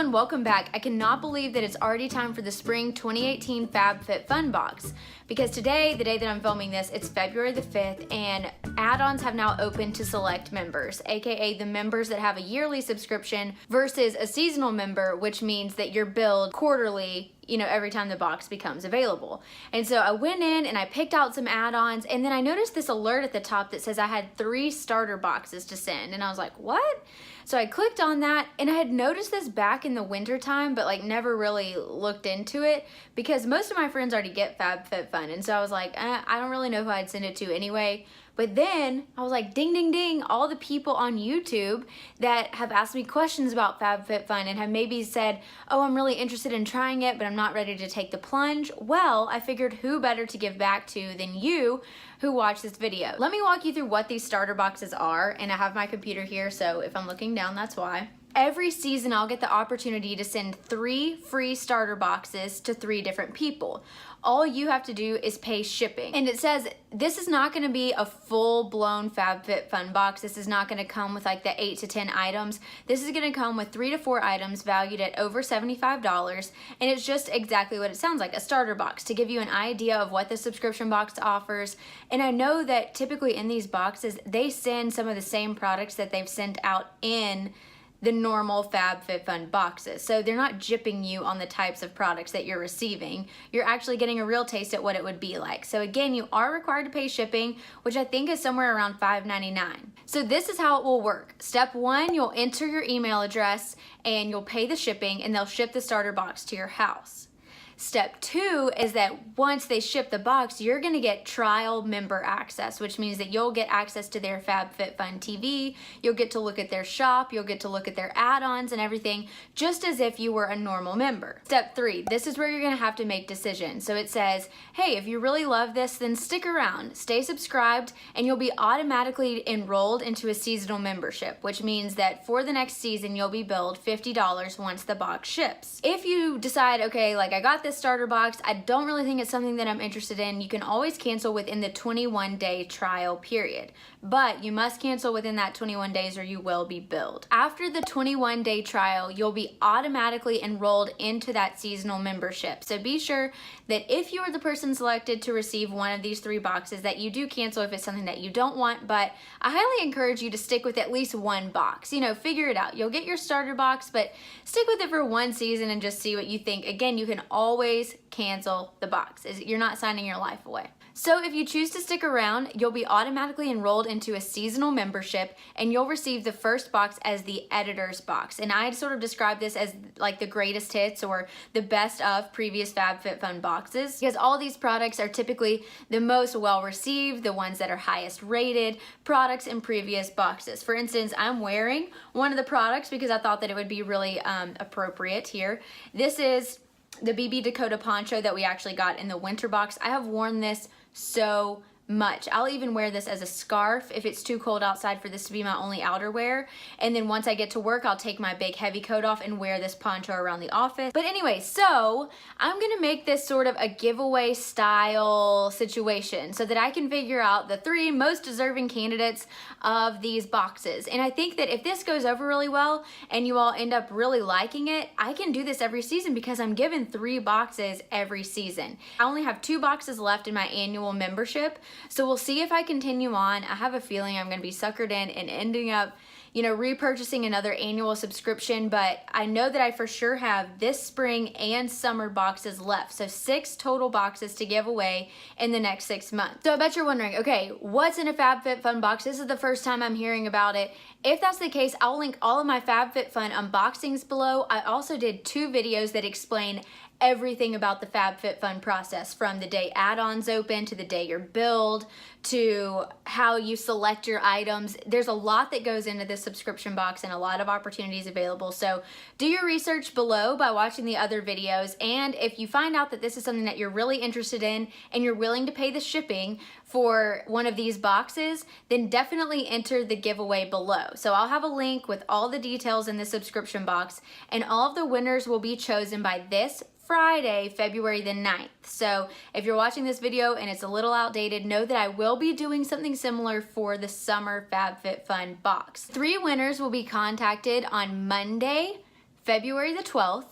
everyone, welcome back. I cannot believe that it's already time for the spring 2018 FabFitFun box because today, the day that I'm filming this, it's February the 5th and add-ons have now opened to select members, aka the members that have a yearly subscription versus a seasonal member, which means that you're billed quarterly, every time the box becomes available. And so I went in and I picked out some add-ons, and then I noticed this alert at the top that says I had 3 starter boxes to send, and I was like, what? So I clicked on that, and I had noticed this back in the winter time, but never really looked into it because most of my friends already get FabFitFun, and so I was like, I don't really know who I'd send it to anyway. But then I was like, ding, ding, ding, all the people on YouTube that have asked me questions about FabFitFun and have maybe said, oh, I'm really interested in trying it, but I'm not ready to take the plunge. Well, I figured who better to give back to than you who watch this video. Let me walk you through what these starter boxes are, and I have my computer here, so if I'm looking down, that's why. Every season, I'll get the opportunity to send 3 free starter boxes to 3 different people. All you have to do is pay shipping. And it says this is not gonna be a full-blown FabFitFun box. This is not gonna come with the 8 to 10 items. This is gonna come with 3 to 4 items valued at over $75, and it's just exactly what it sounds like, a starter box, to give you an idea of what the subscription box offers. And I know that typically in these boxes, they send some of the same products that they've sent out in the normal FabFitFun boxes. So they're not gypping you on the types of products that you're receiving. You're actually getting a real taste at what it would be like. So again, you are required to pay shipping, which I think is somewhere around $5.99. So this is how it will work. Step 1, you'll enter your email address and you'll pay the shipping, and they'll ship the starter box to your house. Step 2 is that once they ship the box, you're gonna get trial member access, which means that you'll get access to their FabFitFun TV, you'll get to look at their shop, you'll get to look at their add-ons and everything, just as if you were a normal member. Step 3, this is where you're gonna have to make decisions. So it says, hey, if you really love this, then stick around, stay subscribed, and you'll be automatically enrolled into a seasonal membership, which means that for the next season, you'll be billed $50 once the box ships. If you decide, okay, I got this starter box, I don't really think it's something that I'm interested in, you can always cancel within the 21-day trial period. But you must cancel within that 21 days or you will be billed. After the 21-day trial, you'll be automatically enrolled into that seasonal membership. So be sure that if you are the person selected to receive one of these 3 boxes, that you do cancel if it's something that you don't want, but I highly encourage you to stick with at least 1 box. Figure it out. You'll get your starter box, but stick with it for 1 season and just see what you think. Again, you can always cancel the box. You're not signing your life away. So if you choose to stick around, you'll be automatically enrolled into a seasonal membership, and you'll receive the first box as the editor's box. And I sort of describe this as the greatest hits or the best of previous FabFitFun boxes, because all these products are typically the most well received, the ones that are highest rated products in previous boxes. For instance, I'm wearing one of the products because I thought that it would be really appropriate here. This is the BB Dakota poncho that we actually got in the winter box. I have worn this so much. I'll even wear this as a scarf if it's too cold outside for this to be my only outerwear. And then once I get to work, I'll take my big heavy coat off and wear this poncho around the office. But anyway, so I'm gonna make this sort of a giveaway style situation so that I can figure out the 3 most deserving candidates of these boxes. And I think that if this goes over really well and you all end up really liking it, I can do this every season because I'm given 3 boxes every season. I only have 2 boxes left in my annual membership. So we'll see if I continue on. I have a feeling I'm gonna be suckered in and ending up, repurchasing another annual subscription, but I know that I for sure have this spring and summer boxes left. So 6 total boxes to give away in the next 6 months. So I bet you're wondering, okay, what's in a FabFitFun box? This is the first time I'm hearing about it. If that's the case, I'll link all of my FabFitFun unboxings below. I also did 2 videos that explain everything about the FabFitFun process, from the day add-ons open to the day you're billed to how you select your items. There's a lot that goes into this subscription box and a lot of opportunities available. So do your research below by watching the other videos. And if you find out that this is something that you're really interested in and you're willing to pay the shipping for one of these boxes, then definitely enter the giveaway below. So I'll have a link with all the details in the subscription box, and all of the winners will be chosen by this Friday, February the 9th. So if you're watching this video and it's a little outdated, know that I will be doing something similar for the summer FabFitFun box. 3 winners will be contacted on Monday, February the 12th,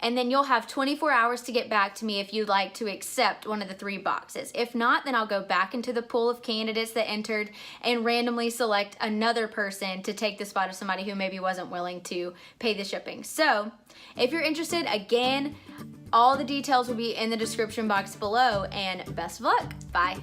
and then you'll have 24 hours to get back to me if you'd like to accept one of the 3 boxes. If not, then I'll go back into the pool of candidates that entered and randomly select another person to take the spot of somebody who maybe wasn't willing to pay the shipping. So if you're interested, again, all the details will be in the description box below, and best of luck. Bye.